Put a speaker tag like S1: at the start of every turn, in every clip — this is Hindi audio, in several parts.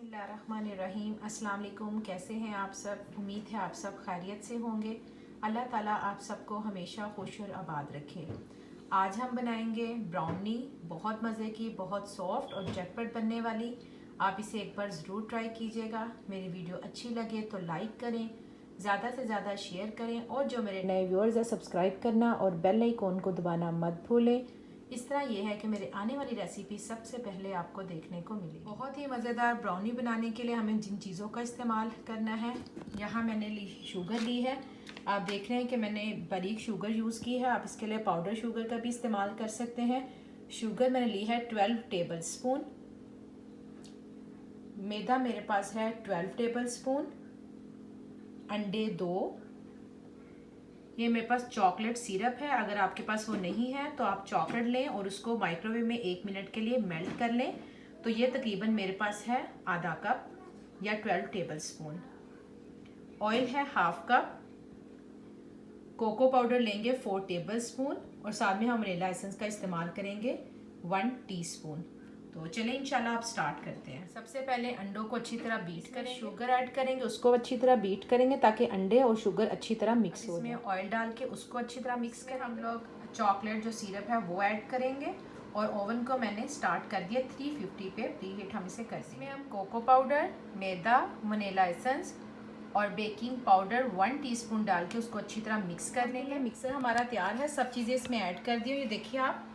S1: बिस्मिल्लाहिर्रहमानिर्रहीम। अस्सलाम वालेकुम। कैसे हैं आप सब? उम्मीद है आप सब खैरियत से होंगे। अल्लाह ताला आप सबको हमेशा खुश और आबाद रखे। आज हम बनाएंगे ब्राउनी, बहुत मज़े की, बहुत सॉफ्ट और झटपट बनने वाली। आप इसे एक बार ज़रूर ट्राई कीजिएगा। मेरी वीडियो अच्छी लगे तो लाइक करें, ज़्यादा से ज़्यादा शेयर करें और जो मेरे नए व्यूअर्स हैं सब्सक्राइब करना और बेल आइकॉन को दबाना मत भूलें। इस तरह ये है कि मेरे आने वाली रेसिपी सबसे पहले आपको देखने को मिलेगी। बहुत ही मज़ेदार ब्राउनी बनाने के लिए हमें जिन चीज़ों का इस्तेमाल करना है, यहाँ मैंने शुगर ली है। आप देख रहे हैं कि मैंने बारीक शुगर यूज़ की है। आप इसके लिए पाउडर शुगर का भी इस्तेमाल कर सकते हैं। शुगर मैंने ली है 12 टेबल स्पून। मैदा मेरे पास है 12 टेबल स्पून। अंडे 2। ये मेरे पास चॉकलेट सिरप है। अगर आपके पास वो नहीं है तो आप चॉकलेट लें और उसको माइक्रोवेव में 1 मिनट के लिए मेल्ट कर लें। तो ये तकरीबन मेरे पास है आधा कप या 12 टेबल स्पून। ऑयल है हाफ कप। कोको पाउडर लेंगे 4 टेबल स्पून और साथ में हम वनीला एसेंस का इस्तेमाल करेंगे 1 टीस्पून। तो चलें इंशाल्लाह आप स्टार्ट करते हैं। सबसे पहले अंडों को अच्छी तरह बीट करें, शुगर ऐड करेंगे, उसको अच्छी तरह बीट करेंगे ताकि अंडे और शुगर अच्छी तरह मिक्स हो। इसमें ऑयल डाल के उसको अच्छी तरह मिक्स करें। हम लोग चॉकलेट जो सिरप है वो ऐड करेंगे और ओवन को मैंने स्टार्ट कर दिया 350 पे प्री हीट हम इसे कर देंगे। इसमें हम कोको पाउडर, मैदा, वनीला एसेंस और बेकिंग पाउडर 1 टीस्पून डाल के उसको अच्छी तरह मिक्स कर लेंगे। मिक्सर हमारा तैयार है, सब चीज़ें इसमें ऐड कर दी। ये देखिए आप,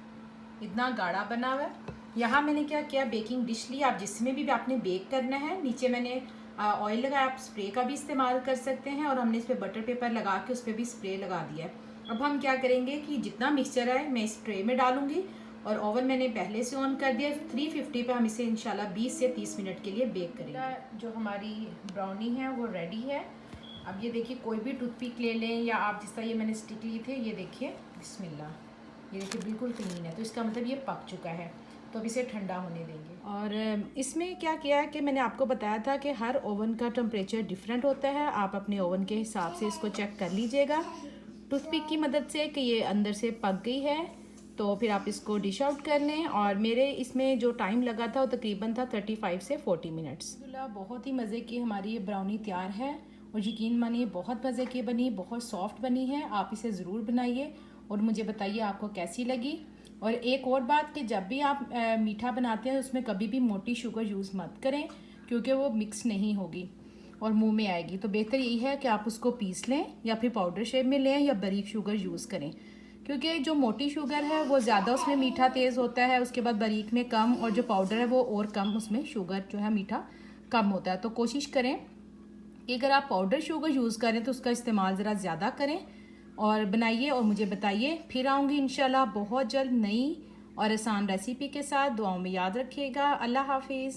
S1: इतना गाढ़ा बना हुआ है। यहाँ मैंने क्या किया, बेकिंग डिश ली। आप जिसमें भी आपने बेक करना है, नीचे मैंने ऑयल लगाया। आप स्प्रे का भी इस्तेमाल कर सकते हैं और हमने इस पर बटर पेपर लगा के उस पर भी स्प्रे लगा दिया है। अब हम क्या करेंगे कि जितना मिक्सचर है मैं इस ट्रे में डालूंगी और ओवन मैंने पहले से ऑन कर दिया। 350 पे हम इसे इंशाल्लाह 20 से 30 मिनट के लिए बेक करेंगे। जो हमारी ब्राउनी है वो रेडी है। अब ये देखिए, कोई भी टूथपिक ले लें या आप जिस तरह ये मैंने स्टिक ली थे, ये देखिए, बिस्मिल्लाह, ये देखिए बिल्कुल क्लीन है। तो इसका मतलब ये पक चुका है। तो अब इसे ठंडा होने देंगे। और इसमें क्या किया है कि मैंने आपको बताया था कि हर ओवन का टेम्परेचर डिफरेंट होता है। आप अपने ओवन के हिसाब से इसको चेक कर लीजिएगा टूथपिक की मदद से कि ये अंदर से पक गई है। तो फिर आप इसको डिश आउट कर लें। और मेरे इसमें जो टाइम लगा था वो तकरीबन था 35 से 40 मिनट्स। बहुत ही मज़े की हमारी ये ब्राउनी तैयार है और यकीन मानिए बहुत मज़े की बनी, बहुत सॉफ्ट बनी है। आप इसे ज़रूर बनाइए और मुझे बताइए आपको कैसी लगी। और एक और बात कि जब भी आप मीठा बनाते हैं उसमें कभी भी मोटी शुगर यूज़ मत करें, क्योंकि वो मिक्स नहीं होगी और मुंह में आएगी। तो बेहतर यही है कि आप उसको पीस लें या फिर पाउडर शेप में लें या बारीक शुगर यूज़ करें, क्योंकि जो मोटी शुगर है वो ज़्यादा उसमें मीठा तेज़ होता है, उसके बाद बारीक में कम, और जो पाउडर है वो और कम, उसमें शुगर जो है मीठा कम होता है। तो कोशिश करें कि अगर आप पाउडर शुगर यूज़ करें तो उसका इस्तेमाल ज़रा ज़्यादा करें और बनाइए और मुझे बताइए। फिर आऊँगी इंशाल्लाह बहुत जल्द नई और आसान रेसिपी के साथ। दुआओं में याद रखिएगा। अल्लाह हाफिज़।